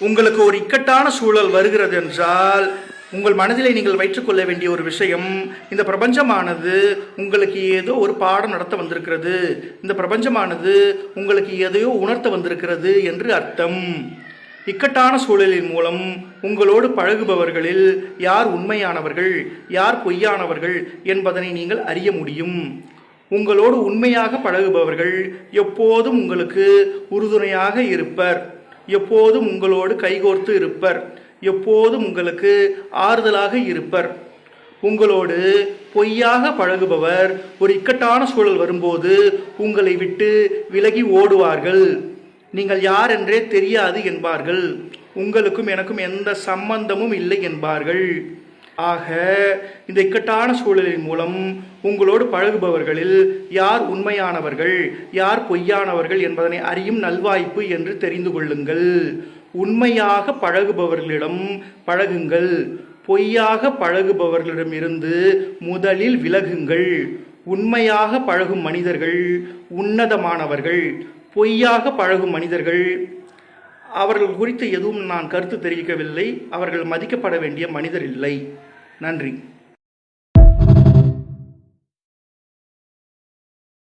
உங்களுக்கு ஒரு இக்கட்டான சூழல் வருகிறது என்றால் உங்கள் மனதிலே நீங்கள் வைத்துக்கொள்ள வேண்டிய ஒரு விஷயம், இந்த பிரபஞ்சமானது உங்களுக்கு ஏதோ ஒரு பாடம் நடத்த வந்திருக்கிறது, இந்த பிரபஞ்சமானது உங்களுக்கு எதையோ உணர்த்த வந்திருக்கிறது என்று அர்த்தம். இக்கட்டான சூழலின் மூலம் உங்களோடு பழகுபவர்களில் யார் உண்மையானவர்கள் யார் பொய்யானவர்கள் என்பதனை நீங்கள் அறிய முடியும். உங்களோடு உண்மையாக பழகுபவர்கள் எப்போதும் உங்களுக்கு உறுதுணையாக இருப்பர், எப்போதும் உங்களோடு கைகோர்த்து இருப்பர், எப்போதும் உங்களுக்கு ஆறுதலாக இருப்பர். உங்களோடு பொய்யாக பழகுபவர் ஒரு இக்கட்டான சூழல் வரும்போது உங்களை விட்டு விலகி ஓடுவார்கள். நீங்கள் யார் என்றே தெரியாது என்பார்கள். உங்களுக்கும் எனக்கும் எந்த சம்பந்தமும் இல்லை என்பார்கள். ஆக இந்த இக்கட்டான சூழலின் மூலம் உங்களோடு பழகுபவர்களில் யார் உண்மையானவர்கள் யார் பொய்யானவர்கள் என்பதனை அறியும் நல்வாய்ப்பு என்று தெரிந்து கொள்ளுங்கள். உண்மையாக பழகுபவர்களிடம் பழகுங்கள், பொய்யாக பழகுபவர்களிடமிருந்து முதலில் விலகுங்கள். உண்மையாக பழகும் மனிதர்கள் உன்னதமானவர்கள், பொய்யாக பழகும் மனிதர்கள் அவர்கள் குறித்து எதுவும் நான் கருத்து தெரிவிக்கவில்லை, அவர்கள் மதிக்கப்பட வேண்டிய மனிதர் இல்லை. நன்றி.